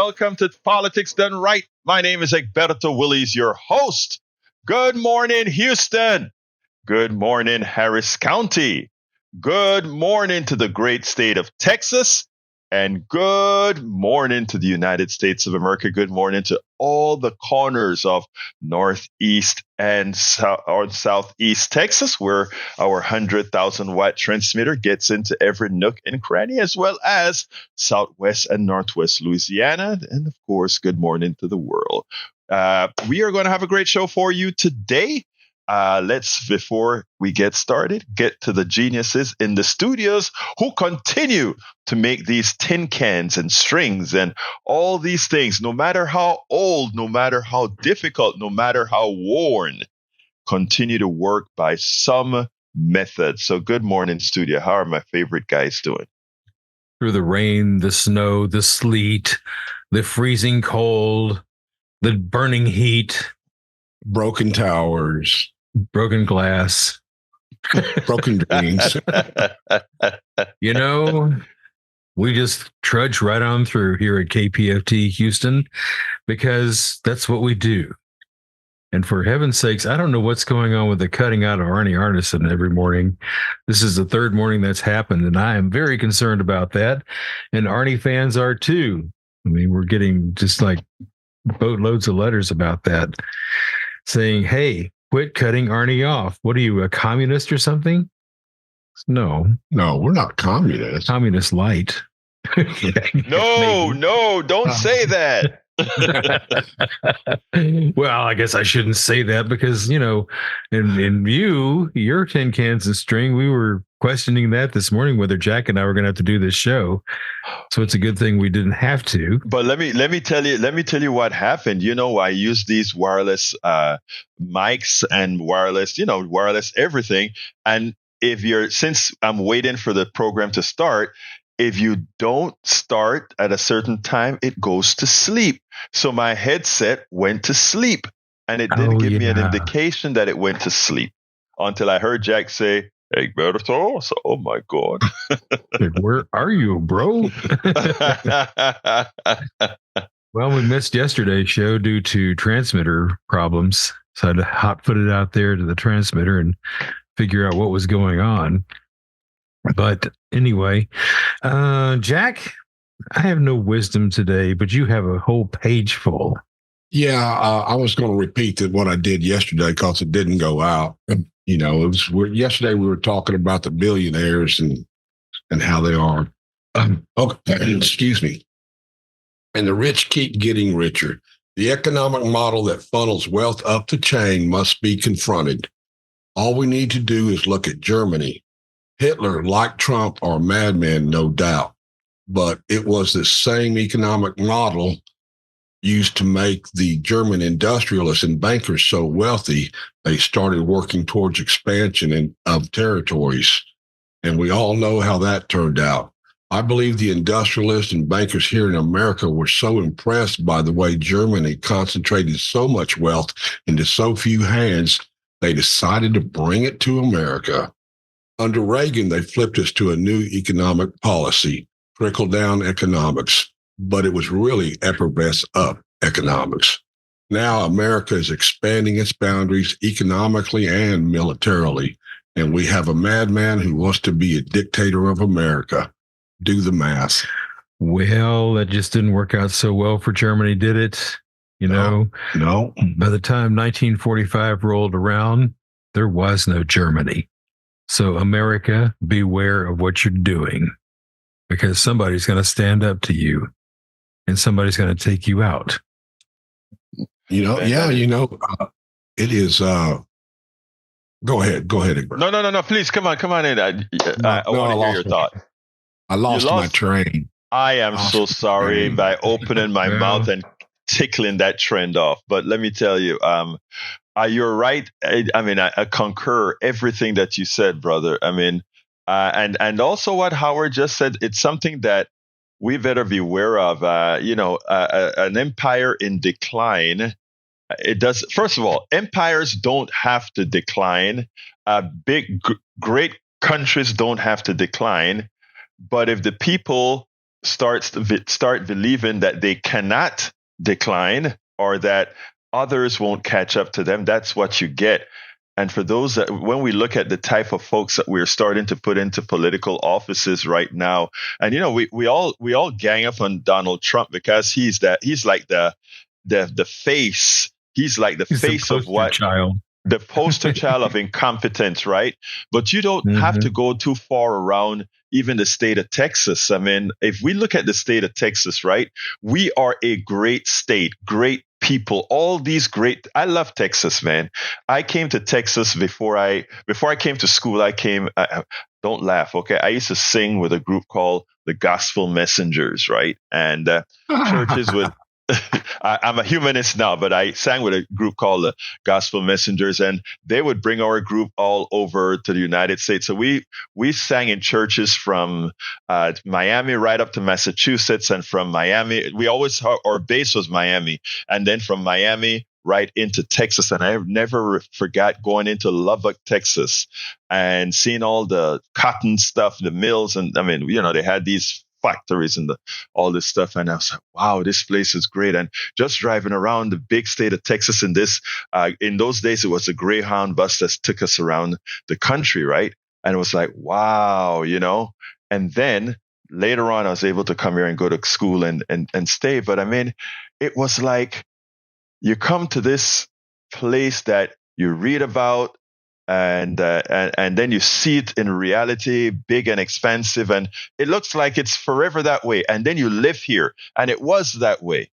Welcome to Politics Done Right. My name is Egberto Willies, your host. Good morning, Houston. Good morning, Harris County. Good morning to the great state of Texas. And good morning to the United States of America. Good morning to all the corners of Northeast and Southeast Texas, where our 100,000 watt transmitter gets into every nook and cranny, as well as Southwest and Northwest Louisiana. And of course, good morning to the world. We are going to have a great show for you today. Before we get started, get to the geniuses in the studios who continue to make these tin cans and strings and all these things, no matter how old, no matter how difficult, no matter how worn, continue to work by some method. So good morning, studio. How are my favorite guys doing? Through the rain, the snow, the sleet, the freezing cold, the burning heat. Broken towers. Broken glass. Broken dreams. You know, we just trudge right on through here at KPFT Houston because that's what we do. And for heaven's sakes, I don't know what's going on with the cutting out of Arnie Arneson every morning. This is the third morning that's happened, and I am very concerned about that. And Arnie fans are too. I mean, we're getting just like boatloads of letters about that saying, hey, quit cutting Arnie off. What are you, a communist or something? No, we're not communists. Communist light. No, don't say that. Well, I guess I shouldn't say that because, in your tin cans and string, we were questioning that this morning, whether Jack and I were going to have to do this show. So it's a good thing we didn't have to. But let me tell you what happened. I use these wireless mics and wireless everything. And since I'm waiting for the program to start, if you don't start at a certain time, it goes to sleep. So my headset went to sleep, and it didn't give me an indication that it went to sleep until I heard Jack say, Egberto. So, oh my God. Where are you, bro? Well, we missed yesterday's show due to transmitter problems. So I had to hot-foot it out there to the transmitter and figure out what was going on. But anyway, Jack, I have no wisdom today, but you have a whole page full. Yeah, I was going to repeat what I did yesterday because it didn't go out. Yesterday we were talking about the billionaires and how they are. Excuse me. And the rich keep getting richer. The economic model that funnels wealth up the chain must be confronted. All we need to do is look at Germany. Hitler, like Trump, are madmen, no doubt. But it was the same economic model used to make the German industrialists and bankers so wealthy, they started working towards expansion of territories. And we all know how that turned out. I believe the industrialists and bankers here in America were so impressed by the way Germany concentrated so much wealth into so few hands, they decided to bring it to America. Under Reagan, they flipped us to a new economic policy, trickle-down economics, but it was really effervescent-up economics. Now America is expanding its boundaries economically and militarily, and we have a madman who wants to be a dictator of America. Do the math. Well, that just didn't work out so well for Germany, did it? No. By the time 1945 rolled around, there was no Germany. So America, beware of what you're doing, because somebody's going to stand up to you and somebody's going to take you out. It is. Go ahead, Egberto. No. Please, come on in. I want to hear your thought. I lost my train. I am so sorry by opening my mouth and tickling that trend off. But let me tell you, you're right. I concur everything that you said, brother. And also what Howard just said, it's something that we better be aware of. An empire in decline, it does. First of all, empires don't have to decline. Great countries don't have to decline. But if the people start believing that they cannot decline or that others won't catch up to them, that's what you get. And for those that, when we look at the type of folks that we're starting to put into political offices right now, and we all gang up on Donald Trump because he's like the face. He's like the face of what child. The poster child of incompetence, right? But you don't have to go too far around even the state of Texas. I mean, if we look at the state of Texas, right, we are a great state, great people, all these great. I love Texas, man. I came to Texas before I came to school. Don't laugh, okay? I used to sing with a group called the Gospel Messengers, right? And churches would. I'm a humanist now, but I sang with a group called the Gospel Messengers, and they would bring our group all over to the United States. So we sang in churches from Miami right up to Massachusetts, and from Miami, our base was Miami, and then from Miami right into Texas. And I never forgot going into Lubbock, Texas, and seeing all the cotton stuff, the mills, and I mean, they had these factories and all this stuff, and I was like, wow, this place is great. And just driving around the big state of Texas in those days, it was a Greyhound bus that took us around the country, right? And it was like, wow, and then later on I was able to come here and go to school and stay. But I mean, it was like you come to this place that you read about, and then you see it in reality, big and expansive, and it looks like it's forever that way. And then you live here, and it was that way.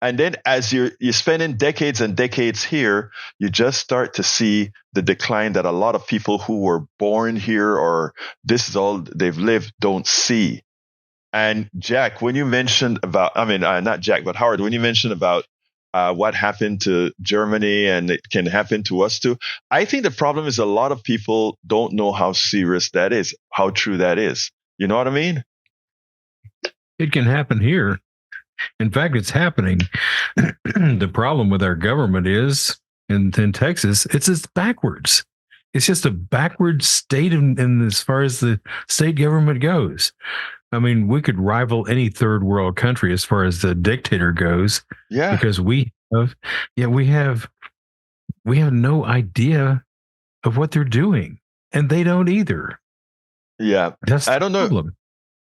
And then as you're spending decades and decades here, you just start to see the decline that a lot of people who were born here or this is all they've lived don't see. And Jack, when you mentioned about, not Jack, but Howard, when you mentioned about what happened to Germany and it can happen to us too. I think the problem is a lot of people don't know how serious that is, how true that is. You know what I mean? It can happen here. In fact, it's happening. The problem with our government is in Texas, it's backwards. It's just a backward state in as far as the state government goes. I mean, we could rival any third world country as far as the dictator goes. Yeah. Because we have no idea of what they're doing, and they don't either. Yeah. I don't know.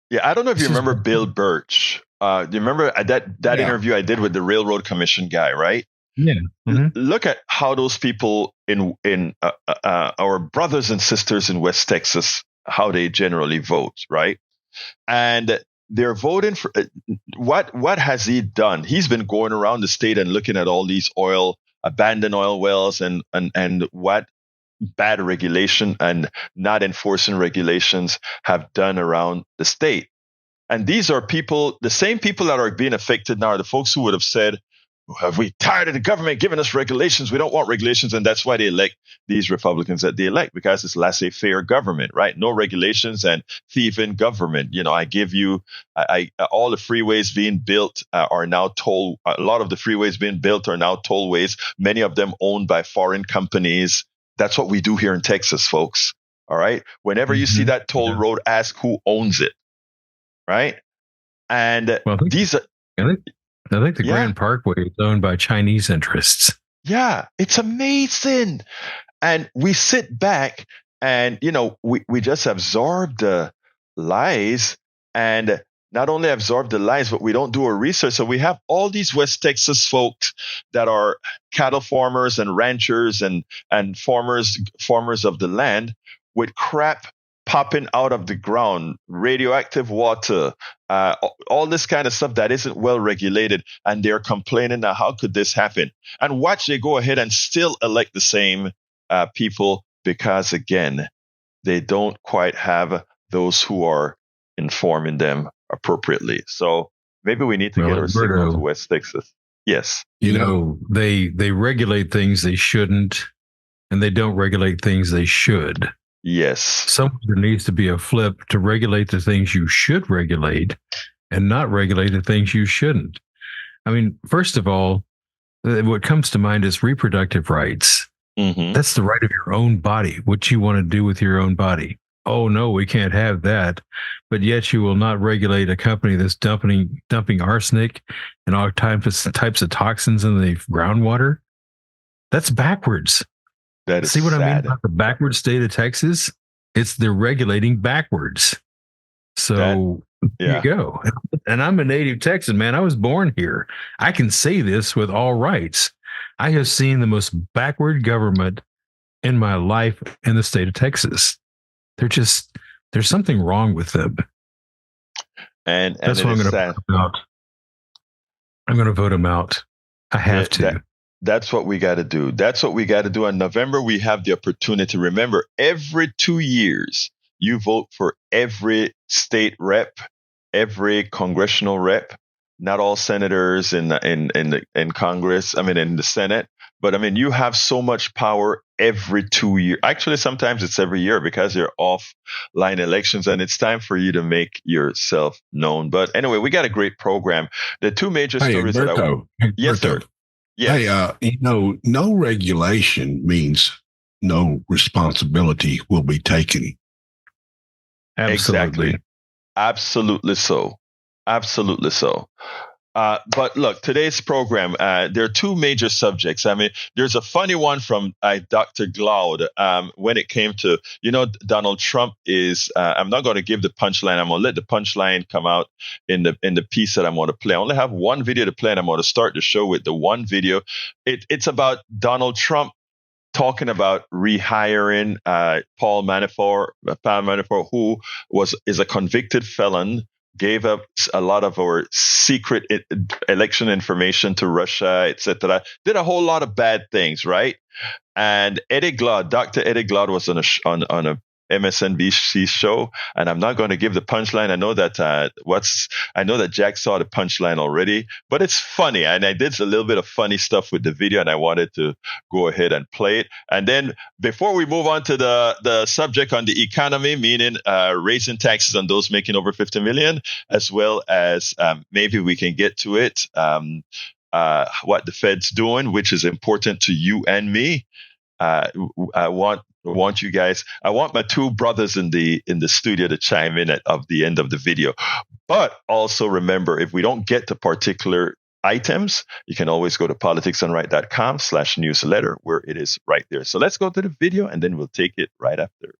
Yeah, I don't know if you remember Bill Birch. Do you remember that interview I did with the Railroad Commission guy, right? Yeah. Look at how those people in our brothers and sisters in West Texas, how they generally vote, right? And they're voting for what has he done? He's been going around the state and looking at all these abandoned oil wells and what bad regulation and not enforcing regulations have done around the state. And these are the same people that are being affected now are the folks who would have said, have we tired of the government giving us regulations? We don't want regulations. And that's why they elect these Republicans that they elect, because it's laissez-faire government, right? No regulations and thieving government. I give you all the freeways being built are now toll. A lot of the freeways being built are now tollways, many of them owned by foreign companies. That's what we do here in Texas, folks. All right. Whenever you see that toll road, ask who owns it. Right. And I think the Grand Parkway is owned by Chinese interests. Yeah, it's amazing. And we sit back and, we just absorb the lies, and not only absorb the lies, but we don't do our research. So we have all these West Texas folks that are cattle farmers and ranchers and farmers of the land with crap popping out of the ground, radioactive water, all this kind of stuff that isn't well regulated. And they're complaining now, how could this happen? And watch, they go ahead and still elect the same people because, again, they don't quite have those who are informing them appropriately. So maybe we need to get our signal to West Texas. Yes. They regulate things they shouldn't, and they don't regulate things they should. Yes. Somewhere there needs to be a flip to regulate the things you should regulate and not regulate the things you shouldn't. I mean, first of all, what comes to mind is reproductive rights. That's the right of your own body, what you want to do with your own body. oh no, we can't have that. But yet you will not regulate a company that's dumping arsenic and all types of toxins in the groundwater. That's backwards. That is See what sad. I mean about the backward state of Texas? They're regulating backwards. So there you go. And I'm a native Texan, man. I was born here. I can say this with all rights. I have seen the most backward government in my life in the state of Texas. There's something wrong with them. And that's what I'm going to vote them out. I'm going to vote them out. I have to. That's what we got to do. That's what we got to do. In November, we have the opportunity. Remember, every 2 years, you vote for every state rep, every congressional rep. Not all senators in Congress. I mean, in the Senate. But I mean, you have so much power every 2 years. Actually, sometimes it's every year because you're offline elections, and it's time for you to make yourself known. But anyway, we got a great program. The two major stories Egberto, yes, sir. Yes. Hey, no regulation means no responsibility will be taken. Absolutely. Exactly. Absolutely so. Absolutely so. But look, today's program, there are two major subjects. I mean, there's a funny one from Dr. Glaude when it came to, Donald Trump is, I'm not going to give the punchline. I'm going to let the punchline come out in the piece that I'm going to play. I only have one video to play, and I'm going to start the show with the one video. It's about Donald Trump talking about rehiring Paul Manafort, who is a convicted felon, gave up a lot of our secret election information to Russia, etc. Did a whole lot of bad things, right? And Dr. Eddie Glaude was on a MSNBC show, and I'm not going to give the punchline. I know that Jack saw the punchline already, but it's funny, and I did a little bit of funny stuff with the video, and I wanted to go ahead and play it. And then before we move on to the subject on the economy, meaning raising taxes on those making over 50 million, as well as maybe we can get to it, what the Fed's doing, which is important to you and me. I want you guys. I want my two brothers in the studio to chime in at the end of the video. But also remember, if we don't get to particular items, you can always go to politicsdoneright.com/newsletter, where it is right there. So let's go to the video, and then we'll take it right after.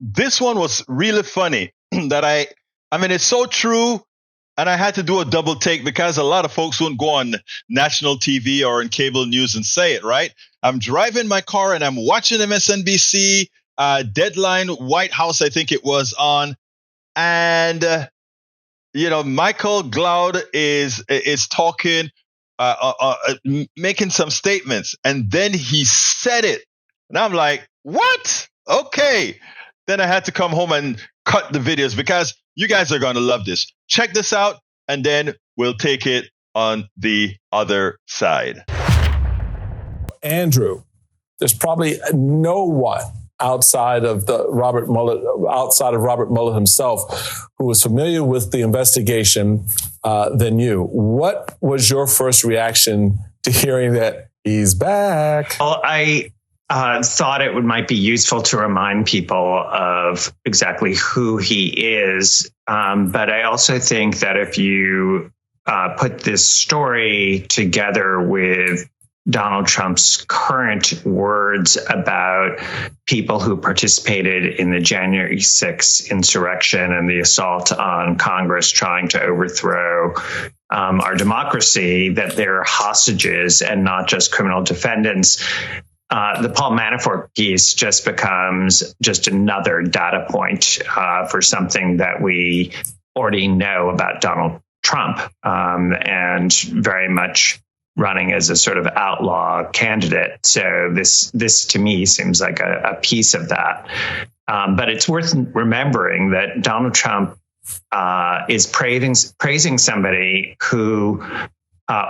This one was really funny. I mean, it's so true. And I had to do a double take because a lot of folks won't go on national TV or in cable news and say it, right? I'm driving my car and I'm watching MSNBC, Deadline, White House, I think it was on. And, Michael Glaude is talking, making some statements. And then he said it. And I'm like, what? Okay. Then I had to come home and cut the videos because you guys are going to love this. Check this out, and then we'll take it on the other side. Andrew, there's probably no one outside of Robert Mueller himself who was familiar with the investigation than you. What was your first reaction to hearing that he's back? Well, I thought it might be useful to remind people of exactly who he is. But I also think that if you put this story together with Donald Trump's current words about people who participated in the January 6th insurrection and the assault on Congress trying to overthrow our democracy, that they're hostages and not just criminal defendants, the Paul Manafort piece just becomes just another data point for something that we already know about Donald Trump, and very much running as a sort of outlaw candidate. So this to me seems like a piece of that. But it's worth remembering that Donald Trump is praising somebody who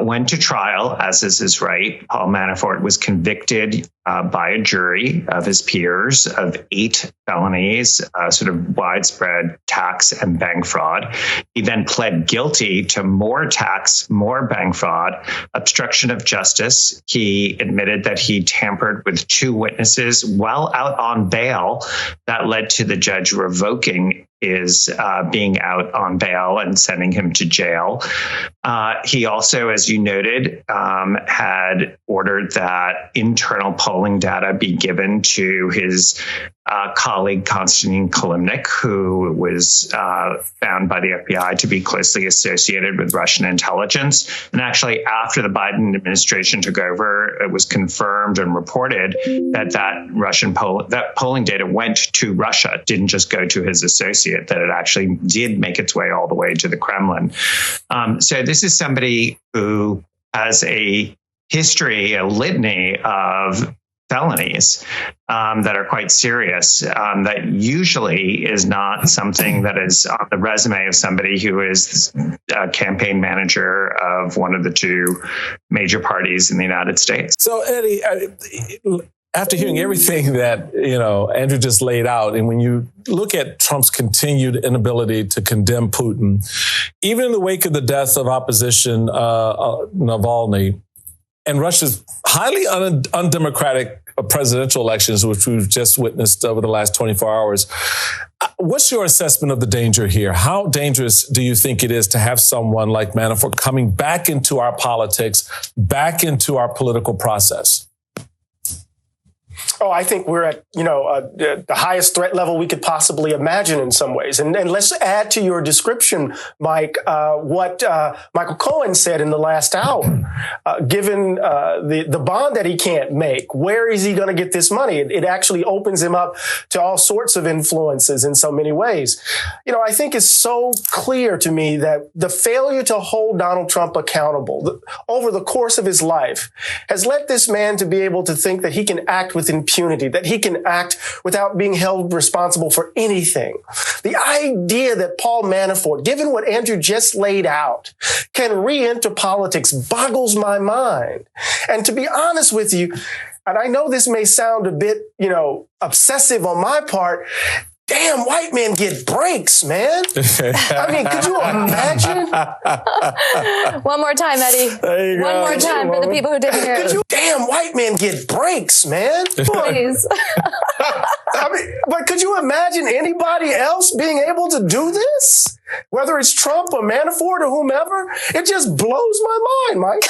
went to trial, as is his right. Paul Manafort was convicted by a jury of his peers of 8 felonies, sort of widespread tax and bank fraud. He then pled guilty to more tax, more bank fraud, obstruction of justice. He admitted that he tampered with 2 witnesses while out on bail. That led to the judge revoking his being out on bail and sending him to jail. He also, as you noted, had ordered that internal polling data be given to his colleague Konstantin Kilimnik, who was found by the FBI to be closely associated with Russian intelligence. And actually, after the Biden administration took over, it was confirmed and reported that that polling data went to Russia, didn't just go to his associate, that it actually did make its way all the way to the Kremlin. So this is somebody who has a history, a litany of felonies that are quite serious, that usually is not something that is on the resume of somebody who is a campaign manager of one of the 2 major parties in the United States. So, Eddie, after hearing everything that Andrew just laid out, and when you look at Trump's continued inability to condemn Putin, even in the wake of the death of opposition Navalny, and Russia's highly undemocratic presidential elections, which we've just witnessed over the last 24 hours, what's your assessment of the danger here? How dangerous do you think it is to have someone like Manafort coming back into our politics, back into our political process? Oh, I think we're at, the highest threat level we could possibly imagine in some ways. And let's add to your description, Mike, what Michael Cohen said in the last hour. Given the bond that he can't make, where is he going to get this money? It actually opens him up to all sorts of influences in so many ways. I think it's so clear to me that the failure to hold Donald Trump accountable over the course of his life has led this man to be able to think that he can act with impunity, that he can act without being held responsible for anything. The idea that Paul Manafort, given what Andrew just laid out, can re-enter politics boggles my mind. And to be honest with you, and I know this may sound a bit, obsessive on my part, damn, white men get breaks, man. I mean, could you imagine? One more time, Eddie. There you One go. more time for the people who didn't hear it. Damn, white men get breaks, man. Please. But could you imagine anybody else being able to do this? Whether it's Trump or Manafort or whomever, it just blows my mind, Mike.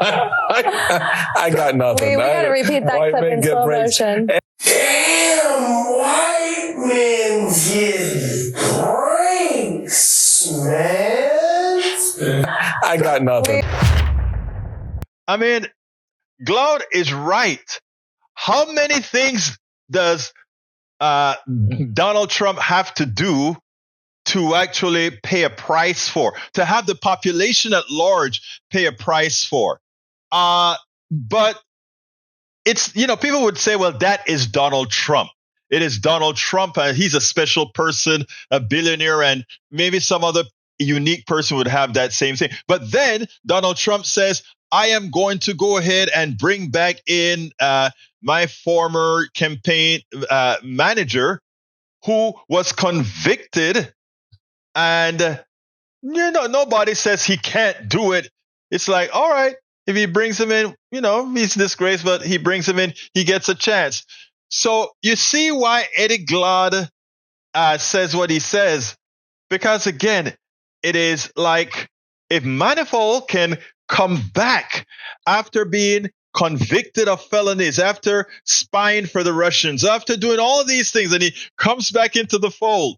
I got nothing. We got to repeat that clip in slow motion. Damn, white men get breaks, man. I got nothing. I mean, Glaude is right. How many things does Donald Trump have to do to actually pay a price for, to have the population at large pay a price for? But it's, people would say, well, that is Donald Trump. It is Donald Trump. He's a special person, a billionaire, and maybe some other unique person would have that same thing. But then Donald Trump says, I am going to go ahead and bring back in my former campaign manager who was convicted. And, nobody says he can't do it. It's like, all right, if he brings him in, he's disgraced, but he brings him in, he gets a chance. So you see why Eddie Glaude says what he says. Because, again, it is like if Manafort can come back after being convicted of felonies, after spying for the Russians, after doing all of these things, and he comes back into the fold.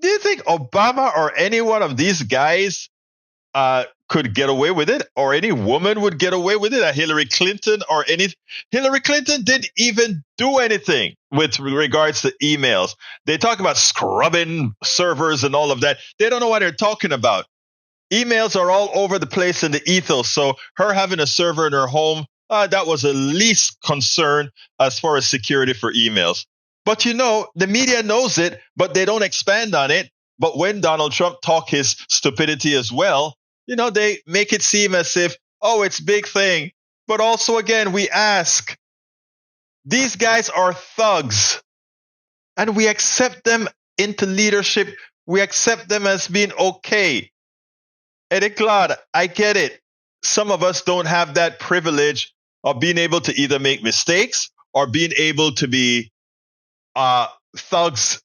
Do you think Obama or any one of these guys could get away with it, or any woman would get away with it? Hillary Clinton or any? Hillary Clinton didn't even do anything with regards to emails. They talk about scrubbing servers and all of that. They don't know what they're talking about. Emails are all over the place in the ethos. So her having a server in her home, that was the least concern as far as security for emails. But the media knows it, but they don't expand on it. But when Donald Trump talk his stupidity as well, they make it seem as if, oh, it's big thing. But also, again, we ask, these guys are thugs, and we accept them into leadership. We accept them as being okay. And Glaude, I get it. Some of us don't have that privilege of being able to either make mistakes or being able to be thugs,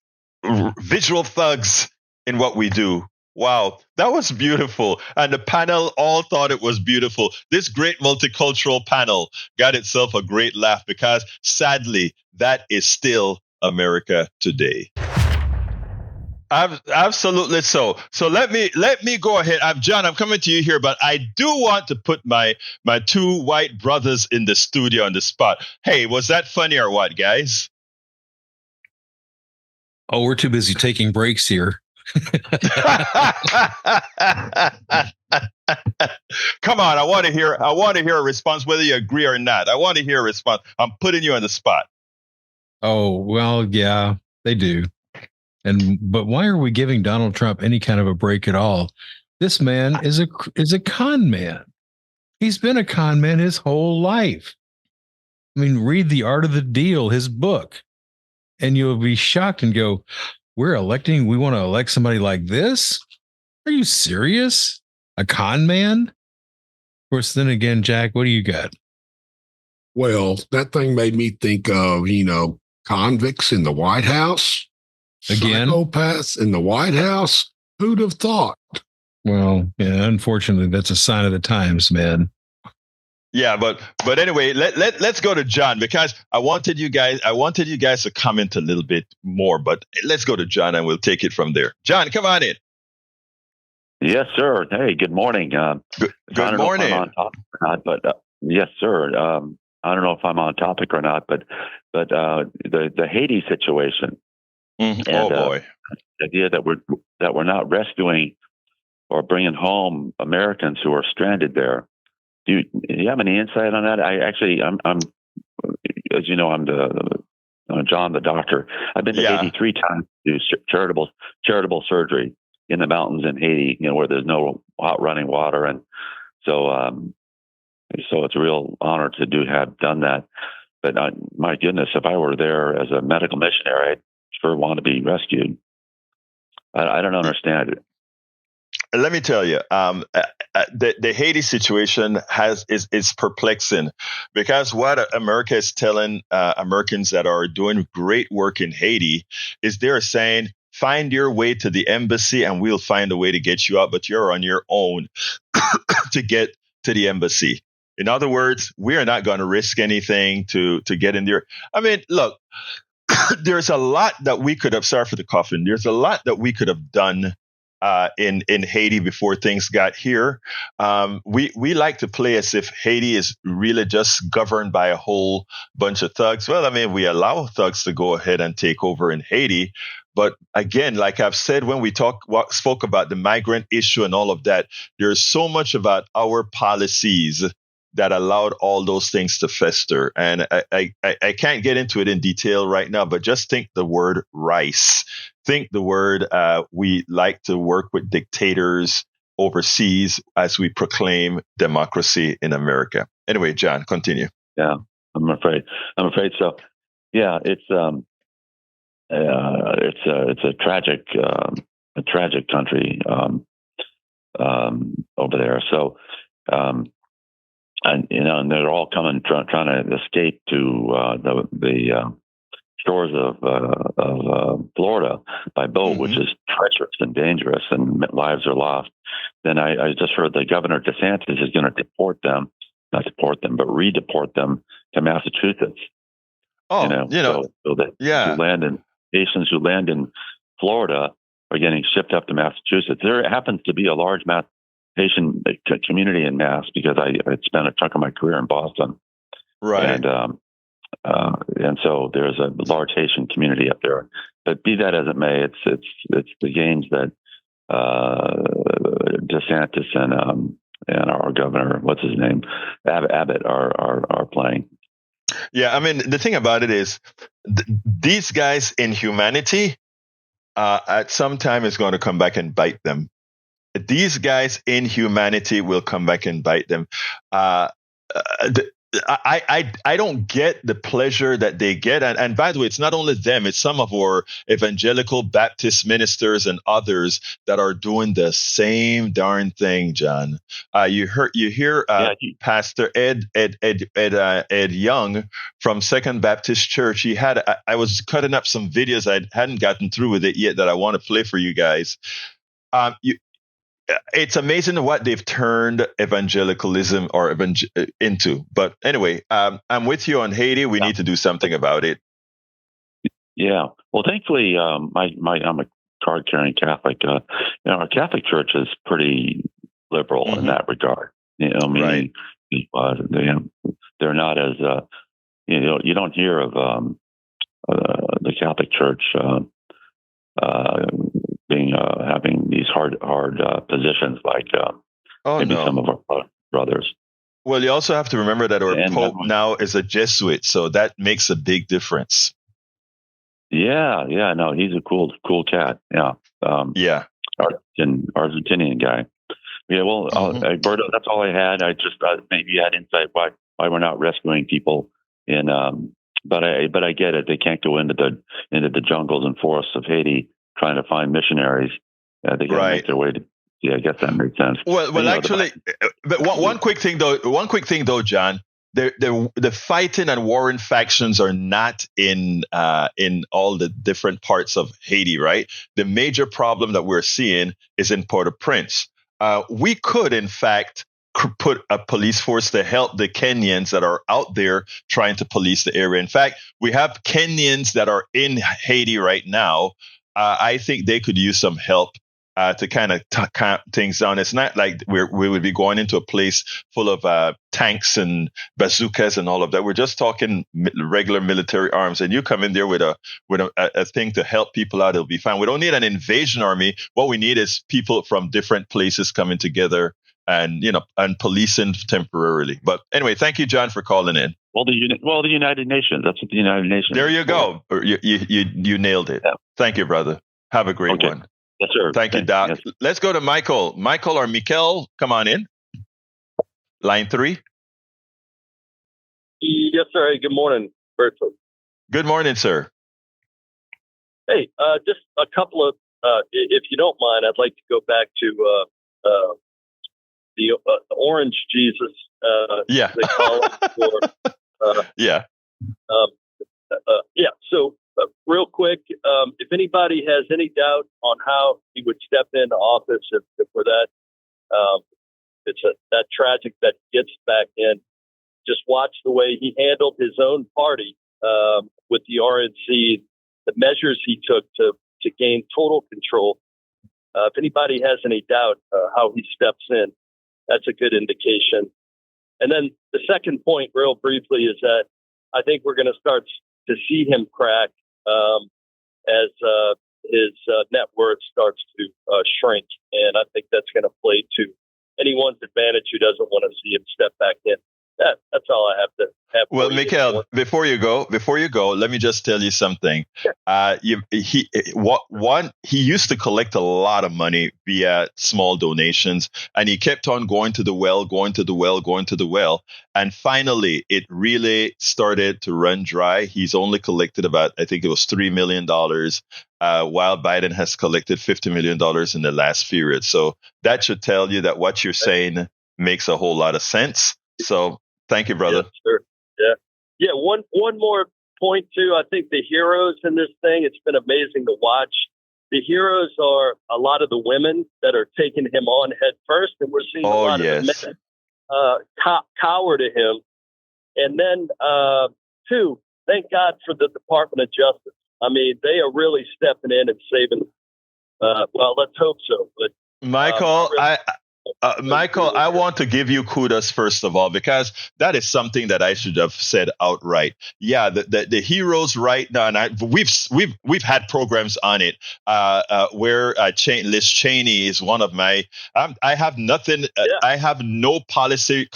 visual thugs in what we do. Wow, that was beautiful. And the panel all thought it was beautiful. This great multicultural panel got itself a great laugh because sadly, that is still America today. Absolutely so. So let me go ahead. John, I'm coming to you here, but I do want to put my two white brothers in the studio on the spot. Hey, was that funny or what, guys? Oh, we're too busy taking breaks here. Come on, I want to hear a response, whether you agree or not. I want to hear a response. I'm putting you on the spot. Oh, well, yeah, they do. But why are we giving Donald Trump any kind of a break at all? This man is a con man. He's been a con man his whole life. I mean, read The Art of the Deal, his book, and you'll be shocked and go, we want to elect somebody like this? Are you serious? A con man? Of course, then again, Jack, what do you got? Well, that thing made me think of, convicts in the White House. Again? Psychopaths in the White House. Who'd have thought? Well, yeah, unfortunately, that's a sign of the times, man. Yeah, but anyway, let's go to John, because I wanted you guys to comment a little bit more, but let's go to John and we'll take it from there. John, come on in. Yes, sir. Hey, good morning. Good morning. Know if I'm on topic or not, but yes, sir. I don't know if I'm on topic or not, but the Haiti situation. Mm-hmm. And, oh boy, the idea that we're not rescuing or bringing home Americans who are stranded there. Do you have any insight on that? I'm as you know, I'm John the doctor. I've been to Haiti 3 times to do charitable surgery in the mountains in Haiti, where there's no hot running water, and so it's a real honor to have done that. But my goodness, if I were there as a medical missionary, I'd sure want to be rescued. I don't understand it. Let me tell you, the Haiti situation is perplexing, because what America is telling Americans that are doing great work in Haiti is they're saying, find your way to the embassy and we'll find a way to get you out, but you're on your own to get to the embassy. In other words, we are not going to risk anything to get in there. I mean, look, there's a lot that we could have, sorry for the coughing, there's a lot that we could have done in Haiti before things got here. We like to play as if Haiti is really just governed by a whole bunch of thugs. Well, I mean, we allow thugs to go ahead and take over in Haiti. But again, like I've said, when we spoke about the migrant issue and all of that, there's so much about our policies that allowed all those things to fester. And I can't get into it in detail right now, but just think the word rice. Think the word we like to work with dictators overseas as we proclaim democracy in America. Anyway, John, continue. Yeah, I'm afraid so. Yeah, it's a tragic country over there. So, and they're all coming trying to escape to the shores of Florida by boat, which is treacherous and dangerous, and lives are lost. Then I just heard that Governor DeSantis is going to redeport them to Massachusetts. Oh, so that Haitians who land in Florida are getting shipped up to Massachusetts. There happens to be a large Haitian community in Mass, because I spent a chunk of my career in Boston. Right. And so there's a large Haitian community up there. But be that as it may, it's the games that DeSantis and our governor, what's his name, Abbott, are playing. Yeah, I mean, the thing about it is these guys' inhumanity at some time is going to come back and bite them. These guys' inhumanity will come back and bite them. I don't get the pleasure that they get. And by the way, it's not only them, it's some of our evangelical Baptist ministers and others that are doing the same darn thing, John. You hear Pastor Ed Young from Second Baptist Church. I was cutting up some videos. I hadn't gotten through with it yet that I want to play for you guys. It's amazing what they've turned evangelicalism into. But anyway, I'm with you on Haiti. We need to do something about it. Yeah. Well, thankfully, I'm a card-carrying Catholic. Our Catholic Church is pretty liberal in that regard. Meaning, they're not as you don't hear of the Catholic Church having these hard positions like maybe some of our brothers. Well, you also have to remember that our Pope now is a Jesuit, so that makes a big difference. Yeah, no, he's a cool cat. Yeah, Argentinian guy. Yeah, well, Egberto, that's all I had. I just maybe you had insight why we're not rescuing people but I get it. They can't go into the jungles and forests of Haiti trying to find missionaries. They got to make their way to. Yeah, I guess that makes sense. Well, actually, but one quick thing though, John. The fighting and warring factions are not in all the different parts of Haiti, right? The major problem that we're seeing is in Port-au-Prince. We could, in fact, put a police force to help the Kenyans that are out there trying to police the area. In fact, we have Kenyans that are in Haiti right now. I think they could use some help to kind of calm things down. It's not like we would be going into a place full of tanks and bazookas and all of that. We're just talking regular military arms, and you come in there with a thing to help people out. It'll be fine. We don't need an invasion army. What we need is people from different places coming together and policing temporarily. But anyway, thank you, John, for calling in. Well, the United Nations. That's what the United Nations. There you go. You nailed it. Yeah. Thank you, brother. Have a great one. Yes, sir. Thank you, Doc. Yes. Let's go to Michael. Michael or Mikel, come on in. Line 3. Yes, sir. Hey, good morning, Berto. Good morning, sir. Hey, just a couple of, if you don't mind, I'd like to go back to the orange Jesus. Yeah. They call it for, yeah. So real quick, if anybody has any doubt on how he would step into office if for that, it's that tragic that he gets back in. Just watch the way he handled his own party with the RNC, the measures he took to gain total control. If anybody has any doubt how he steps in, that's a good indication. And then the second point, real briefly, is that I think we're going to start to see him crack as his net worth starts to shrink. And I think that's going to play to anyone's advantage who doesn't want to see him step back in. That's all I have to have. Well, Mikel, before you go, let me just tell you something. He used to collect a lot of money via small donations, and he kept on going to the well. And finally, it really started to run dry. He's only collected about, I think it was $3 million, while Biden has collected $50 million in the last period. So that should tell you that what you're saying makes a whole lot of sense. So thank you, brother. Yes, sure. Yeah. One more point too. I think the heroes in this thing, it's been amazing to watch. The heroes are a lot of the women that are taking him on head first, and we're seeing a lot of the men cower to him. And then, two, thank God for the Department of Justice. I mean, they are really stepping in and saving. Well, let's hope so. But Michael, Michael, I want to give you kudos first of all, because that is something that I should have said outright. Yeah, the heroes right now, and we've had programs on it where Liz Cheney is one of my. I have nothing. I have no policy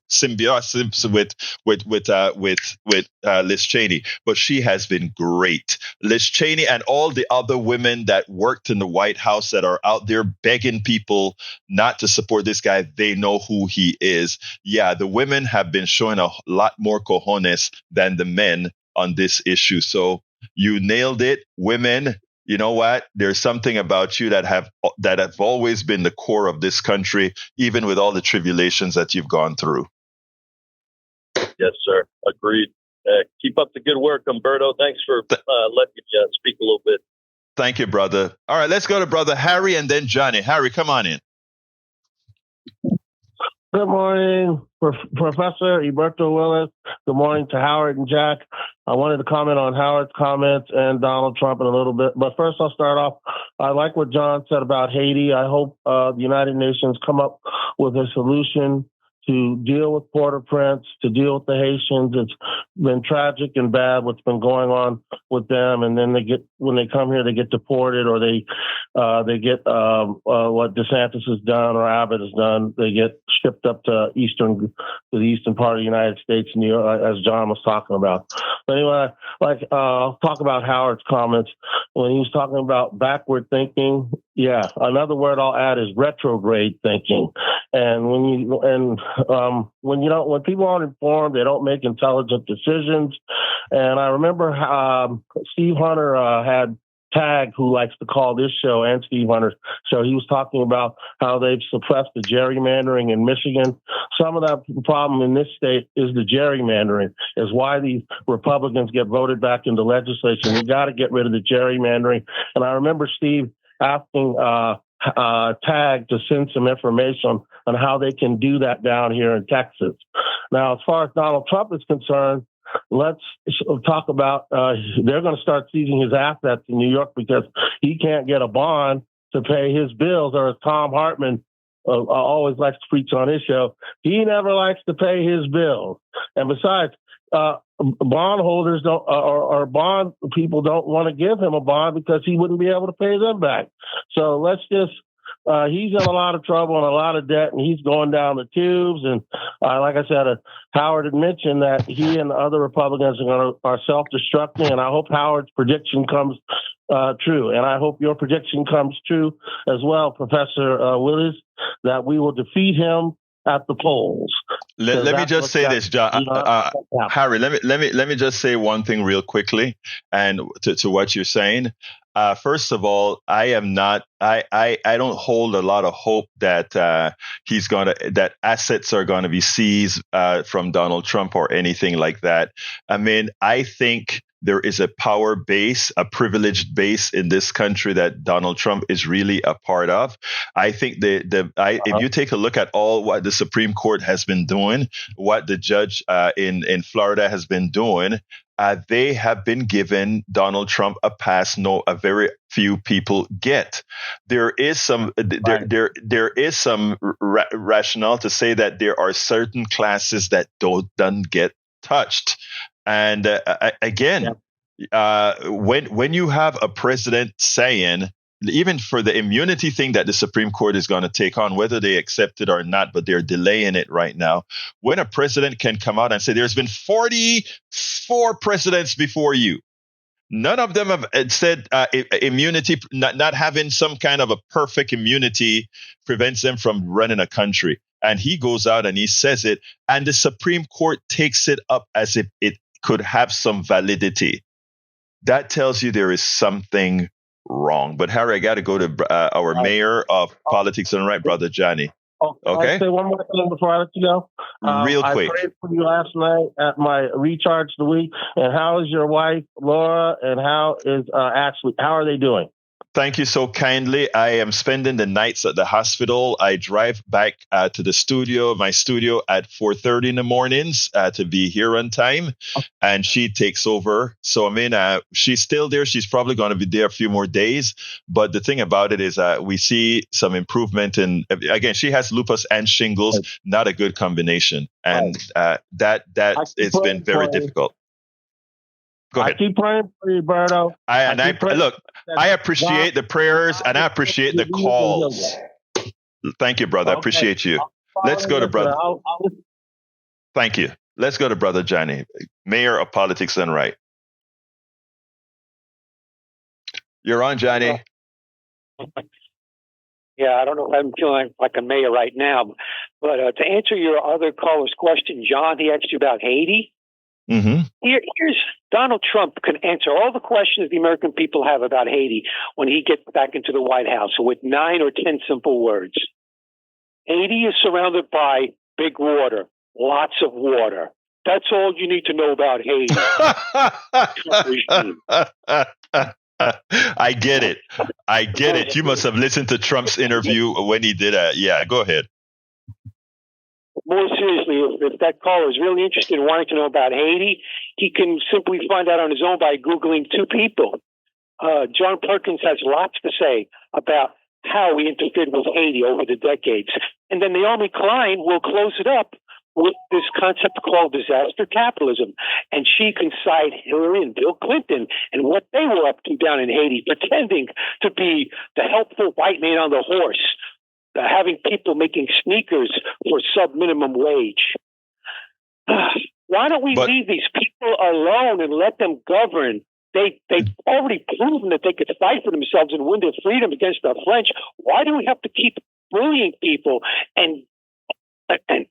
symbiosis with Liz Cheney, but she has been great. Liz Cheney and all the other women that worked in the White House that are out there begging people not to support this guy. They know who he is. Yeah, the women have been showing a lot more cojones than the men on this issue. So you nailed it, women. You know what? There's something about you that have always been the core of this country, even with all the tribulations that you've gone through. Yes, sir. Agreed. Keep up the good work, Egberto. Thanks for letting me speak a little bit. Thank you, brother. All right, let's go to brother Harry and then Johnny. Harry, come on in. Good morning, Professor Egberto Willis. Good morning to Howard and Jack. I wanted to comment on Howard's comments and Donald Trump in a little bit. But first, I'll start off. I like what John said about Haiti. I hope the United Nations come up with a solution to deal with Port-au-Prince, to deal with the Haitians. It's been tragic and bad what's been going on with them. And then when they come here, they get deported, or they get what DeSantis has done or Abbott has done. They get shipped up to the eastern part of the United States, New York, as John was talking about. But anyway, I'll talk about Howard's comments when he was talking about backward thinking. Yeah, another word I'll add is retrograde thinking. And when people aren't informed, they don't make intelligent decisions. And I remember Steve Hunter had Tag, who likes to call this show and Steve Hunter's show. He was talking about how they've suppressed the gerrymandering in Michigan. Some of that problem in this state is the gerrymandering, is why these Republicans get voted back into legislation. We got to get rid of the gerrymandering. And I remember Steve asking Tag to send some information on how they can do that down here in Texas. Now, as far as Donald Trump is concerned, let's talk about they're going to start seizing his assets in New York because he can't get a bond to pay his bills, or as Tom Hartman always likes to preach on his show, he never likes to pay his bills. And besides, bond holders don't, or bond people don't want to give him a bond because he wouldn't be able to pay them back. So let's just, he's in a lot of trouble and a lot of debt, and he's going down the tubes. And like I said, Howard had mentioned that he and the other Republicans are self-destructing, and I hope Howard's prediction comes true. And I hope your prediction comes true as well, Professor Willies, that we will defeat him at the polls. Let me just say this, John, Harry. Let me just say one thing real quickly, and to what you're saying. First of all, I don't hold a lot of hope that that assets are gonna be seized from Donald Trump or anything like that. I mean, I think there is a power base, a privileged base in this country that Donald Trump is really a part of. I think if you take a look at all what the Supreme Court has been doing, what the judge in Florida has been doing, they have been giving Donald Trump a pass. No, a very few people get. There is some rationale to say that there are certain classes that don't get touched. And again, when you have a president saying, even for the immunity thing that the Supreme Court is going to take on, whether they accept it or not, but they're delaying it right now. When a president can come out and say, there's been 44 presidents before you. None of them have said immunity, not having some kind of a perfect immunity prevents them from running a country. And he goes out and he says it, and the Supreme Court takes it up as if it could have some validity. That tells you there is something wrong. But Harry, I got to go to our mayor of politics and right, brother Johnny. Okay. I'll say one more thing before I let you go. Real quick. I prayed for you last night at my recharge the week. And how is your wife, Laura, and how is Ashley? How are they doing? Thank you so kindly. I am spending the nights at the hospital. I drive back to the studio, my studio, at 4:30 in the mornings to be here on time, and she takes over. So, I mean, she's still there. She's probably going to be there a few more days. But the thing about it is we see some improvement in, again, she has lupus and shingles, not a good combination. And that it's been very difficult. Go ahead. I keep praying for you, Berto. I appreciate the prayers and I appreciate the calls. Thank you, brother. I appreciate you. Let's go to brother. Thank you. Let's go to brother Johnny, mayor of politics and right. You're on, Johnny. Yeah, I don't know if I'm feeling like a mayor right now, but to answer your other caller's question, John, he asked you about Haiti. Mm-hmm. Here's Donald Trump can answer all the questions the American people have about Haiti when he gets back into the White House with 9 or 10 simple words. Haiti is surrounded by big water, lots of water. That's all you need to know about Haiti. I get it. I get it. You must have listened to Trump's interview when he did that. Yeah, go ahead. More seriously, if that caller is really interested in wanting to know about Haiti, he can simply find out on his own by Googling 2 people. John Perkins has lots to say about how we interfered with Haiti over the decades. And then Naomi Klein will close it up with this concept called disaster capitalism. And she can cite Hillary and Bill Clinton and what they were up to down in Haiti, pretending to be the helpful white man on the horse, having people making sneakers for sub-minimum wage. Why don't we leave these people alone and let them govern? They've already proven that they could fight for themselves and win their freedom against the French. Why do we have to keep bullying people and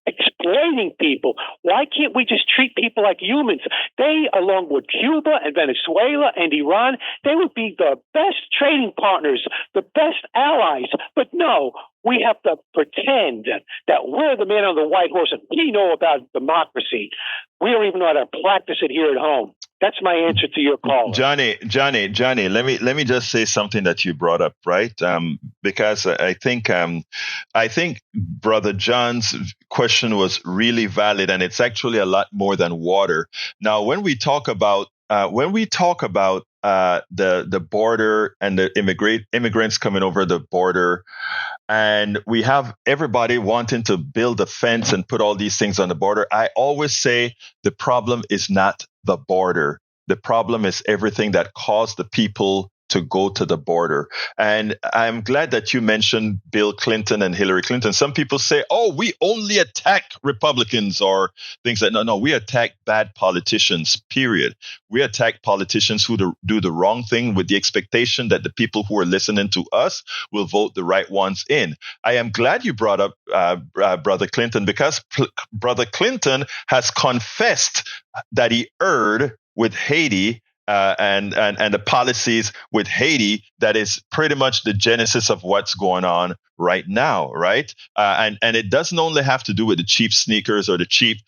exploiting people? Why can't we just treat people like humans? They, along with Cuba and Venezuela and Iran, they would be the best trading partners, the best allies. But no, we have to pretend that we're the man on the white horse and we know about democracy. We don't even know how to practice it here at home. That's my answer to your call. Johnny, let me just say something that you brought up, right? Because I think Brother John's question was really valid, and it's actually a lot more than water. Now, when we talk about the border and the immigrants coming over the border, and we have everybody wanting to build a fence and put all these things on the border, I always say the problem is not the border. The problem is everything that caused the people to go to the border. And I'm glad that you mentioned Bill Clinton and Hillary Clinton. Some people say, oh, we only attack Republicans or things like, no, we attack bad politicians, period. We attack politicians who do the wrong thing with the expectation that the people who are listening to us will vote the right ones in. I am glad you brought up Brother Clinton, because Brother Clinton has confessed that he erred with Haiti and the policies with Haiti that is pretty much the genesis of what's going on right now, right? And it doesn't only have to do with the cheap sneakers or the cheap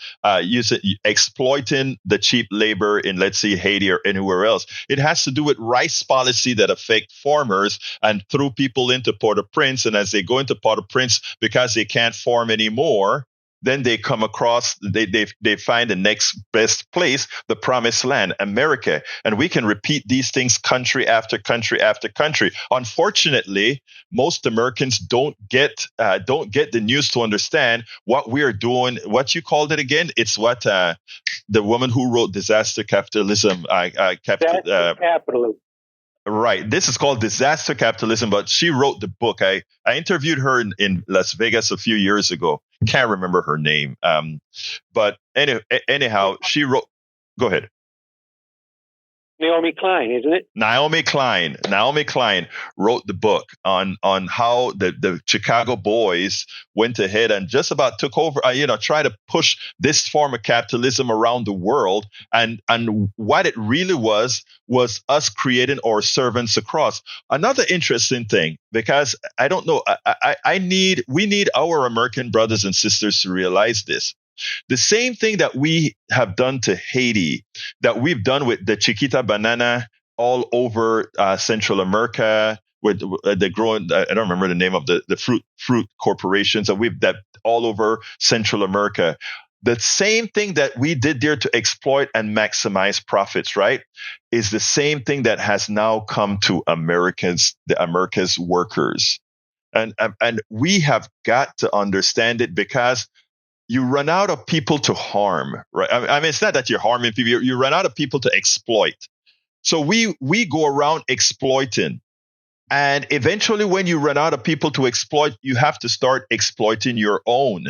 exploiting the cheap labor in, let's say, Haiti or anywhere else. It has to do with rice policy that affect farmers and threw people into Port-au-Prince. And as they go into Port-au-Prince, because they can't farm anymore, then they come across, they find the next best place, the promised land, America. And we can repeat these things country after country after country. Unfortunately, most Americans don't get the news to understand what we are doing. What you called it again? It's what the woman who wrote Disaster Capitalism. Capitalism. Right. This is called Disaster Capitalism, but she wrote the book. I interviewed her in Las Vegas a few years ago. Can't remember her name. But anyhow, she wrote. Go ahead. Naomi Klein, isn't it? Naomi Klein wrote the book on how the Chicago boys went ahead and just about took over, try to push this form of capitalism around the world. And what it really was us creating our servants across. Another interesting thing, because I don't know, we need our American brothers and sisters to realize this. The same thing that we have done to Haiti, that we've done with the Chiquita banana all over Central America, with the growing, I don't remember the name of the fruit corporations that all over Central America. The same thing that we did there to exploit and maximize profits, right, is the same thing that has now come to America's workers. And we have got to understand it, because you run out of people to harm, right? I mean, it's not that you're harming people. You run out of people to exploit. So we go around exploiting. And eventually, when you run out of people to exploit, you have to start exploiting your own.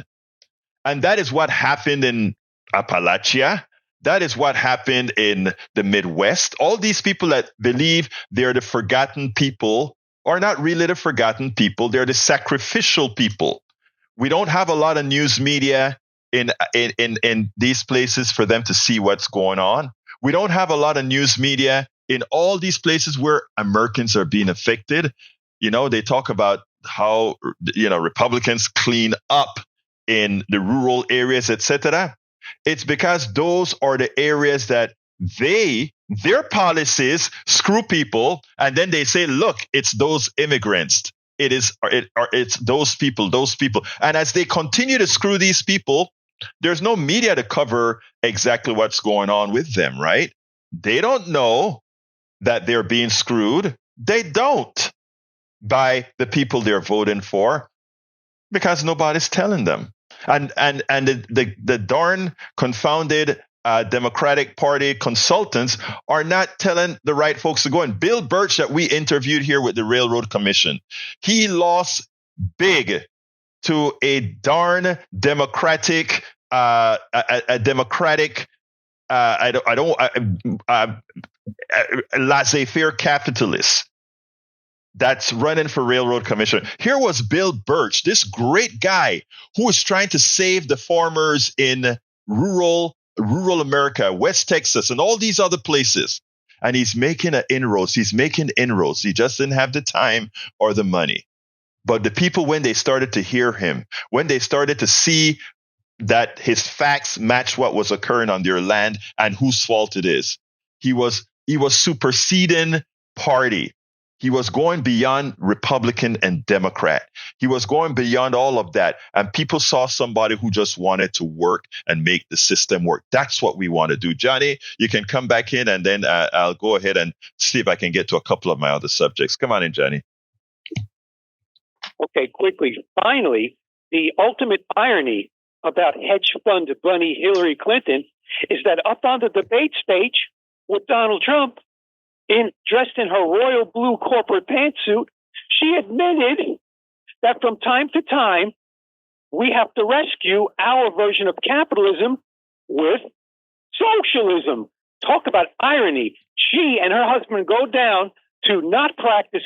And that is what happened in Appalachia. That is what happened in the Midwest. All these people that believe they're the forgotten people are not really the forgotten people. They're the sacrificial people. We don't have a lot of news media in these places for them to see what's going on. We don't have a lot of news media in all these places where Americans are being affected. You know, they talk about how, Republicans clean up in the rural areas, etc. It's because those are the areas that their policies screw people, and then they say, look, it's those immigrants. It's those people. And as they continue to screw these people, there's no media to cover exactly what's going on with them, right? They don't know that they're being screwed. They don't, by the people they're voting for, because nobody's telling them. And the darn confounded Democratic Party consultants are not telling the right folks to go in. Bill Birch, that we interviewed here with the Railroad Commission, he lost big to a darn Democratic, laissez-faire capitalist that's running for Railroad Commission. Here was Bill Birch, this great guy who was trying to save the farmers in rural America, West Texas, and all these other places. And he's making inroads. He just didn't have the time or the money. But the people, when they started to hear him, when they started to see that his facts match what was occurring on their land and whose fault it is, he was superseding party. He was going beyond Republican and Democrat. He was going beyond all of that. And people saw somebody who just wanted to work and make the system work. That's what we want to do. Johnny, you can come back in, and then I'll go ahead and see if I can get to a couple of my other subjects. Come on in, Johnny. Okay, quickly. Finally, the ultimate irony about hedge fund bunny Hillary Clinton is that up on the debate stage with Donald Trump, dressed in her royal blue corporate pantsuit, she admitted that from time to time, we have to rescue our version of capitalism with socialism. Talk about irony. She and her husband go down to not practice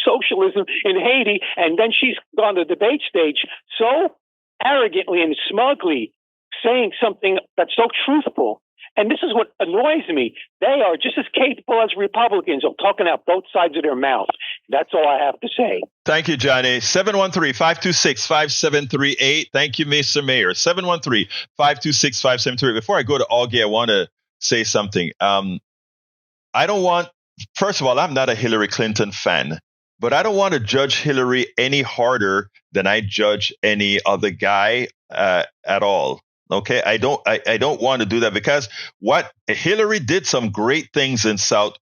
socialism in Haiti, and then she's on the debate stage so arrogantly and smugly saying something that's so truthful. And this is what annoys me. They are just as capable as Republicans of talking out both sides of their mouth. That's all I have to say. Thank you, Johnny. 713-526-5738. Thank you, Mr. Mayor. 713-526-5738. Before I go to Augie, I want to say something. First of all, I'm not a Hillary Clinton fan, but I don't want to judge Hillary any harder than I judge any other guy at all. Okay, I don't want to do that, because what Hillary did some great things in South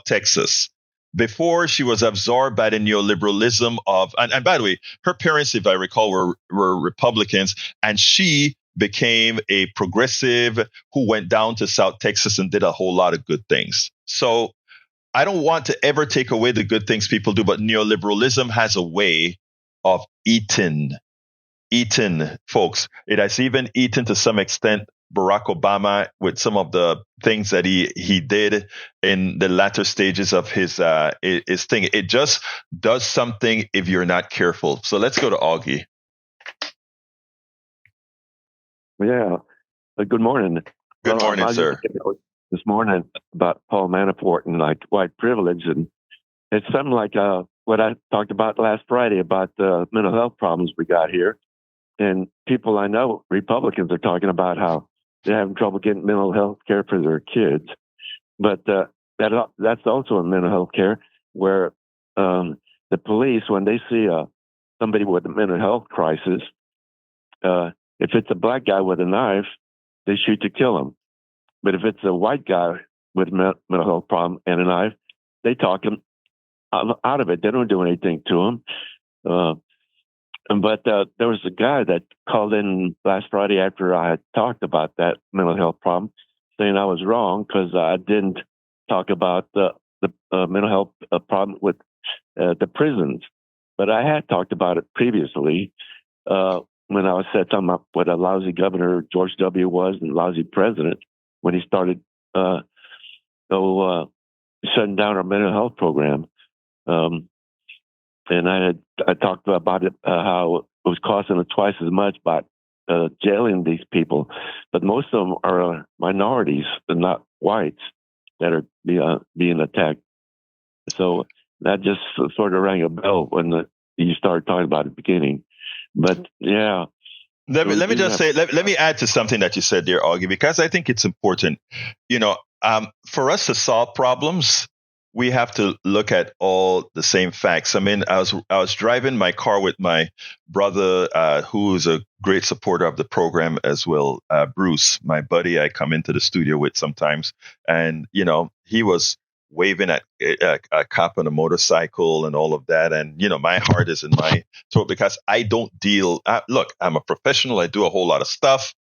Texas before she was absorbed by the neoliberalism of, and by the way, her parents, if I recall, were Republicans, and she became a progressive who went down to South Texas and did a whole lot of good things. So I don't want to ever take away the good things people do, but neoliberalism has a way of eating folks. It has even eaten to some extent Barack Obama with some of the things that he did in the latter stages of his thing. It just does something if you're not careful. So let's go to Augie. Yeah. Good morning. Good morning, sir. This morning about Paul Manafort and like white privilege, and it's something like what I talked about last Friday about the mental health problems we got here. And people I know, Republicans, are talking about how they're having trouble getting mental health care for their kids. But that's also a mental health care where the police, when they see somebody with a mental health crisis, if it's a black guy with a knife, they shoot to kill him. But if it's a white guy with a mental health problem and a knife, they talk him out of it. They don't do anything to him. But there was a guy that called in last Friday after I had talked about that mental health problem, saying I was wrong because I didn't talk about the mental health problem with the prisons. But I had talked about it previously when I said something about what a lousy governor George W. was and lousy president when he started shutting down our mental health program. And I talked about it, how it was costing them twice as much by jailing these people, but most of them are minorities and not whites that are being attacked. So that just sort of rang a bell when you started talking about it at the beginning. But yeah. Let me just say, let me add to something that you said there, Augie, because I think it's important. For us to solve problems, we have to look at all the same facts. I mean, I was driving my car with my brother, who is a great supporter of the program as well, Bruce, my buddy. I come into the studio with sometimes, and he was waving at a cop on a motorcycle and all of that, and my heart is in my throat because I don't deal. Look, I'm a professional. I do a whole lot of stuff,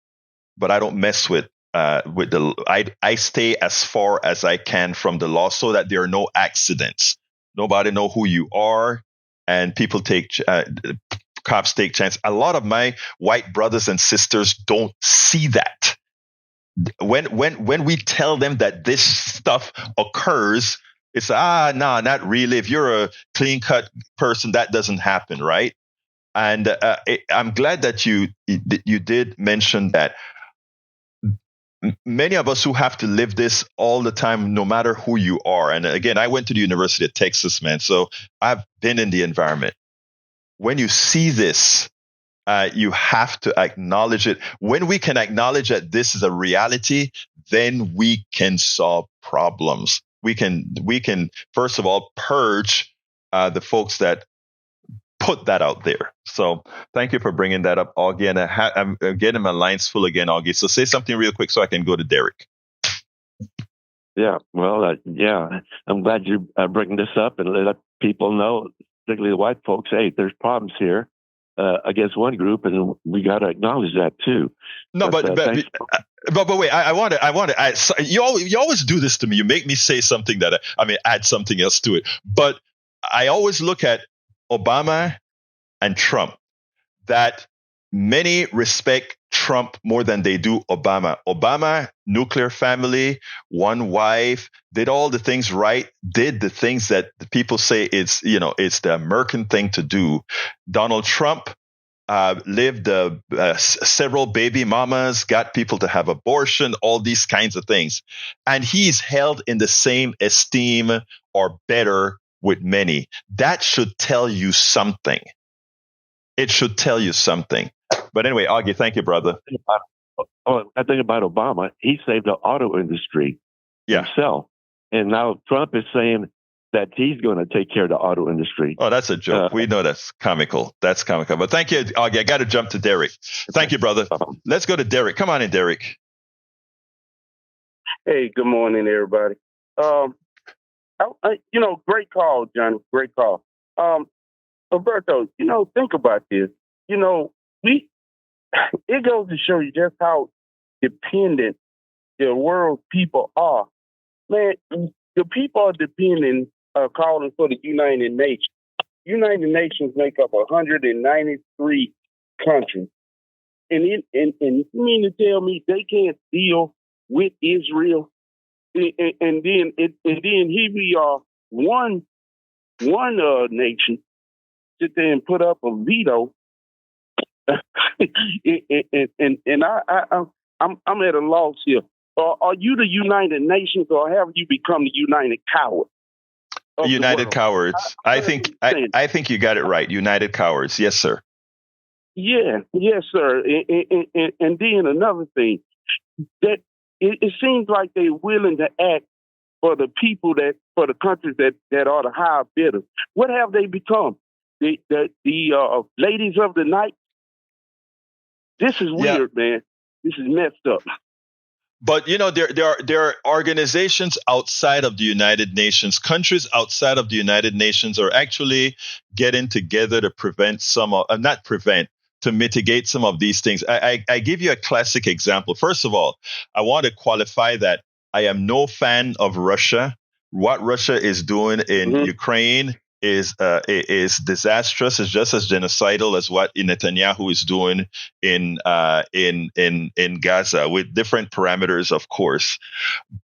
but I don't mess with I stay as far as I can from the law so that there are no accidents. Nobody know who you are, and people cops take chance. A lot of my white brothers and sisters don't see that. When we tell them that this stuff occurs, it's no, not really. If you're a clean cut person, that doesn't happen, right? And I'm glad that you did mention that. Many of us who have to live this all the time, no matter who you are. And again, I went to the University of Texas, man. So I've been in the environment. When you see this, you have to acknowledge it. When we can acknowledge that this is a reality, then we can solve problems. We can first of all purge the folks that put that out there. So thank you for bringing that up, Augie. And I'm getting my lines full again, Augie. So say something real quick so I can go to Derek. Yeah, well, I'm glad you bringing this up and let people know, particularly the white folks, hey, there's problems here against one group, and we got to acknowledge that too. No, but wait, I want to. You always do this to me. You make me say something that add something else to it. But I always look at Obama and Trump, that many respect Trump more than they do Obama. Obama, nuclear family, one wife, did all the things right, did the things that the people say it's the American thing to do. Donald Trump lived several baby mamas, got people to have abortion, all these kinds of things. And he's held in the same esteem or better with many. That should tell you something. It should tell you something. But anyway, Augie, thank you, brother. I think about Obama. He saved the auto industry himself. And now Trump is saying that he's going to take care of the auto industry. Oh, that's a joke. We know that's comical. That's comical. But thank you, Augie. I got to jump to Derek. Thank you, brother. Let's go to Derek. Come on in, Derek. Hey, good morning, everybody. Great call, Johnny. Great call. Egberto, think about this. It goes to show you just how dependent the world people are. Man, the people are dependent, calling for the United Nations. United Nations make up 193 countries. And you mean to tell me they can't deal with Israel? And then here we are, one nation sit there and put up a veto. and I'm at a loss here. Are you the United Nations, or have you become the United Cowards? United Cowards. I think you got it right. United Cowards. Yes, sir. Yeah, yes, sir. And then another thing, that it seems like they're willing to act for the people for the countries that are the higher bidders. What have they become? The ladies of the night? This is weird, man. This is messed up. But there are organizations outside of the United Nations, countries outside of the United Nations are actually getting together to to mitigate some of these things. I give you a classic example. First of all, I want to qualify that I am no fan of Russia. What Russia is doing in Ukraine is disastrous. It's just as genocidal as what Netanyahu is doing in Gaza, with different parameters, of course.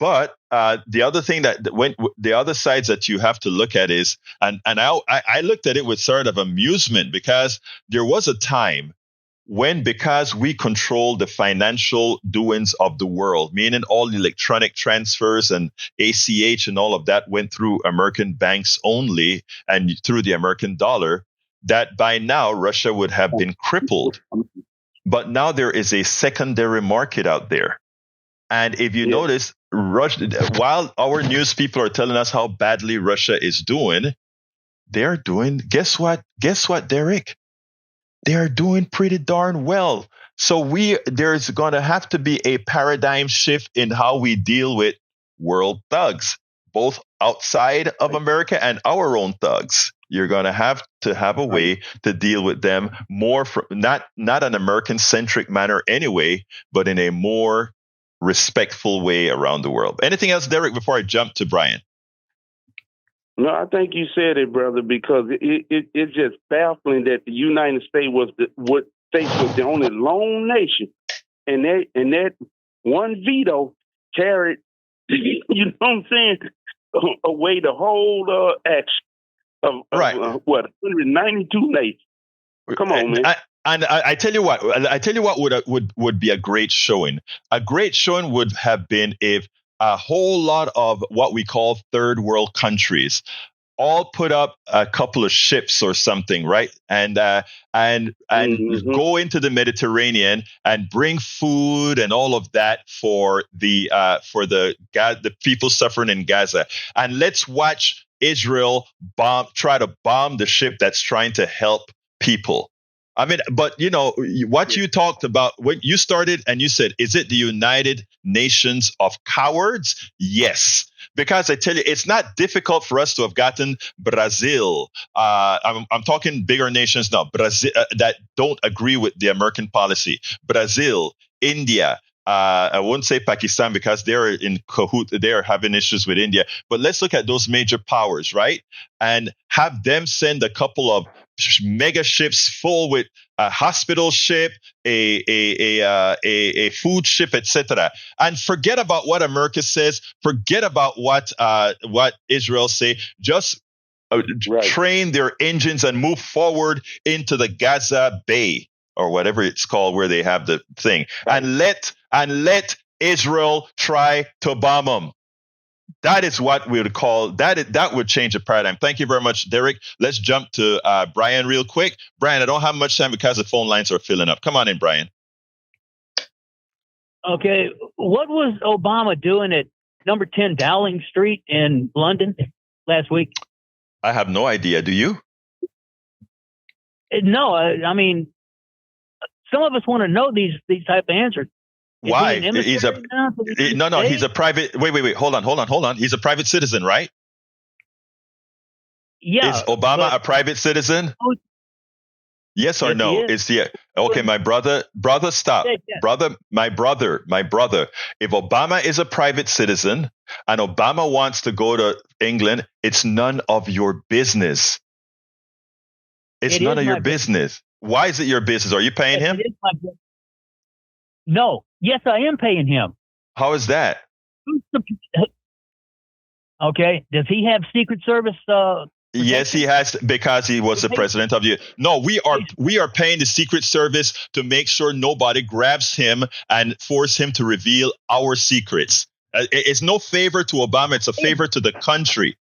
But the other thing the other sides that you have to look at is, and I looked at it with sort of amusement, because there was a time when, because we control the financial doings of the world, meaning all electronic transfers and ACH and all of that went through American banks only and through the American dollar, that by now Russia would have been crippled. But now there is a secondary market out there. And if you notice, Russia, while our news people are telling us how badly Russia is doing, they're doing, guess what, Derek? They're doing pretty darn well. So there's going to have to be a paradigm shift in how we deal with world thugs, both outside of America and our own thugs. You're going to have a way to deal with them more, not an American-centric manner anyway, but in a more respectful way around the world. Anything else, Derek, before I jump to Brian? No, I think you said it, brother, because it's just baffling that the United States was the only lone nation, and that one veto carried, you know what I'm saying, away the whole action of 192 nations. Come on, man. I tell you what would be a great showing. A great showing would have been if a whole lot of what we call third world countries all put up a couple of ships or something, right? And go into the Mediterranean and bring food and all of that for the people suffering in Gaza. And let's watch Israel try to bomb the ship that's trying to help people. I mean, but what you talked about when you started and you said, is it the United Nations of cowards? Yes. Because I tell you, it's not difficult for us to have gotten Brazil. I'm talking bigger nations now, Brazil, that don't agree with the American policy. Brazil, India. I won't say Pakistan because they're in cahoot. They are having issues with India. But let's look at those major powers, right? And have them send a couple of mega ships full with a hospital ship, a food ship, etc. And forget about what America says. Forget about what Israel say. Just train their engines and move forward into the Gaza Bay or whatever it's called, where they have the thing, and let Israel try to bomb them. That is what we would call that. That would change the paradigm. Thank you very much, Derek. Let's jump to Brian real quick. Brian, I don't have much time because the phone lines are filling up. Come on in, Brian. Okay. What was Obama doing at number 10 Dowling Street in London last week? I have no idea. Do you? No, I mean, some of us want to know these type of answers. Why? He's a private. Wait. Hold on. He's a private citizen, right? Yeah. Is Obama a private citizen? Yes or no? Is he? Okay, my brother, stop. My brother. If Obama is a private citizen and Obama wants to go to England, it's none of your business. It's none of your business. Why is it your business? Are you paying him? No. Yes, I am paying him. How is that? Okay. Does he have Secret Service? Yes, he has, because he was the president of the. No, we are paying the Secret Service to make sure nobody grabs him and force him to reveal our secrets. It's no favor to Obama. It's a favor to the country.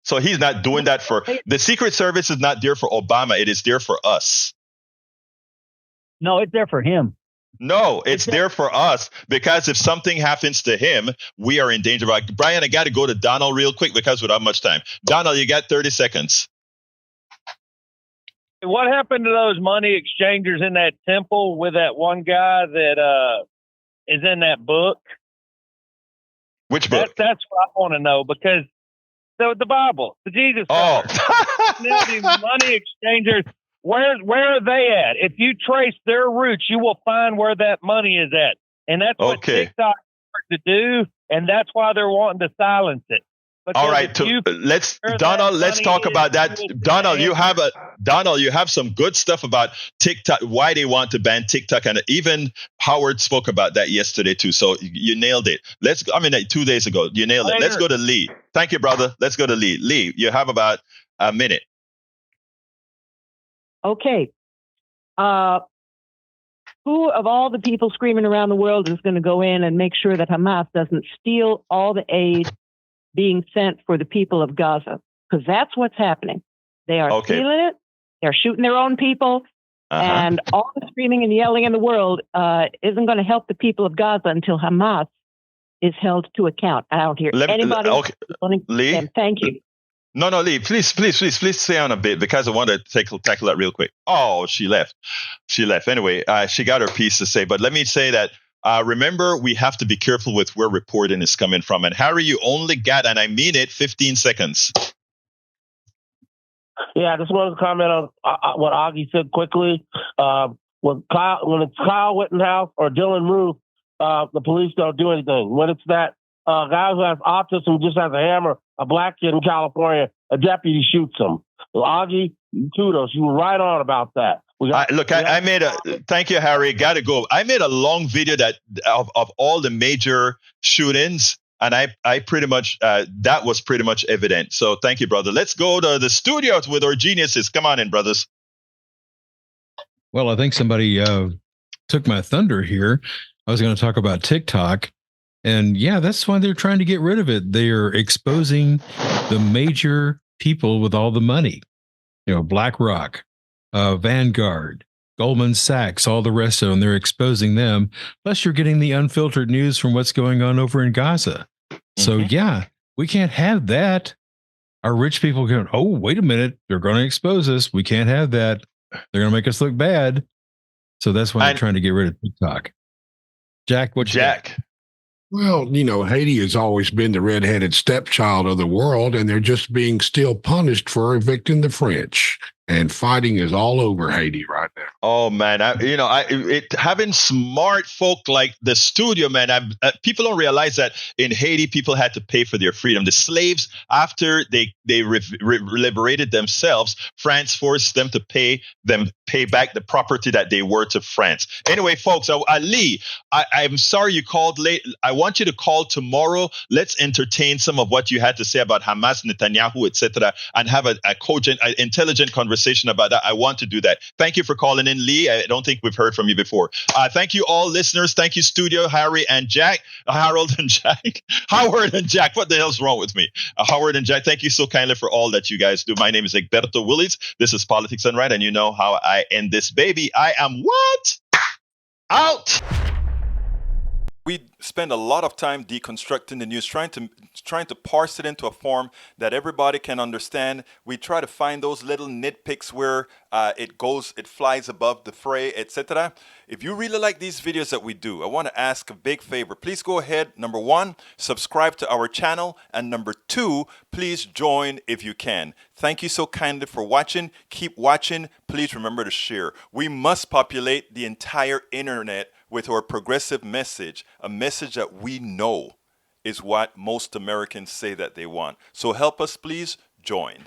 So he's not doing that for the Secret Service. Is not there for Obama. It is there for us. No, it's there for him. No, it's there for us, because if something happens to him, we are in danger. Brian, I got to go to Donald real quick because we don't have much time. Donald, you got 30 seconds. What happened to those money exchangers in that temple with that one guy that is in that book? Which book? That's what I want to know, because the Bible, the Jesus. Oh, now these money exchangers. Where are they at? If you trace their roots, you will find where that money is at. And that's what TikTok to do, and that's why they're wanting to silence it. All right, let's Donald. Let's talk about that. Donald, you have some good stuff about TikTok. Why they want to ban TikTok, and even Howard spoke about that yesterday too. So you nailed it. 2 days ago, you nailed it. Let's go to Lee. Thank you, brother. Let's go to Lee. Lee, you have about a minute. Okay. Who of all the people screaming around the world is going to go in and make sure that Hamas doesn't steal all the aid being sent for the people of Gaza? Because that's what's happening. They are stealing it. They're shooting their own people. And all the screaming and yelling in the world isn't going to help the people of Gaza until Hamas is held to account. I don't hear anybody. Lee? Thank you. No, Lee, please stay on a bit because I want to tackle that real quick. Oh, she left. Anyway, she got her piece to say. But let me say that, remember, we have to be careful with where reporting is coming from. And Harry, you only got, and I mean it, 15 seconds. Yeah, I just wanted to comment on what Augie said quickly. When it's Kyle Wittenhouse or Dylan Roof, the police don't do anything. When it's that guy who has autism, just has a hammer, a black kid in California, a deputy shoots him. Well, Augie, kudos. You were right on about that. I made thank you, Harry. Got to go. I made a long video of all the major shootings. And I pretty much, that was pretty much evident. So thank you, brother. Let's go to the studios with our geniuses. Come on in, brothers. Well, I think somebody took my thunder here. I was going to talk about TikTok. And yeah, that's why they're trying to get rid of it. They are exposing the major people with all the money. BlackRock, Vanguard, Goldman Sachs, all the rest of them. They're exposing them. Plus, you're getting the unfiltered news from what's going on over in Gaza. So yeah, we can't have that. Our rich people going, oh, wait a minute. They're going to expose us. We can't have that. They're going to make us look bad. So that's why they're trying to get rid of TikTok. Jack, what you got? Well, Haiti has always been the redheaded stepchild of the world, and they're just being still punished for evicting the French. And fighting is all over Haiti right now. Oh man, having smart folk like the studio, man. People don't realize that in Haiti, people had to pay for their freedom. The slaves, after they liberated themselves, France forced them to pay back the property that they were to France. Anyway, folks, Lee, I'm sorry you called late. I want you to call tomorrow. Let's entertain some of what you had to say about Hamas, Netanyahu, etc., and have a cogent, intelligent conversation about that. I want to do that. Thank you for calling in, Lee. I don't think we've heard from you before. Thank you all listeners. Thank you, studio, Harry and Jack, Harold and Jack, Howard and Jack. What the hell's wrong with me? Howard and Jack, thank you so kindly for all that you guys do. My name is Egberto Willies. This is Politics Done Right, and you know how I end this baby. I am what? Out. We spend a lot of time deconstructing the news, trying to parse it into a form that everybody can understand. We try to find those little nitpicks where it flies above the fray, etc. If you really like these videos that we do, I want to ask a big favor. Please go ahead. Number 1, subscribe to our channel. And number 2, please join if you can. Thank you so kindly for watching. Keep watching. Please remember to share. We must populate the entire internet with our progressive message, a message that we know is what most Americans say that they want. So help us, please join.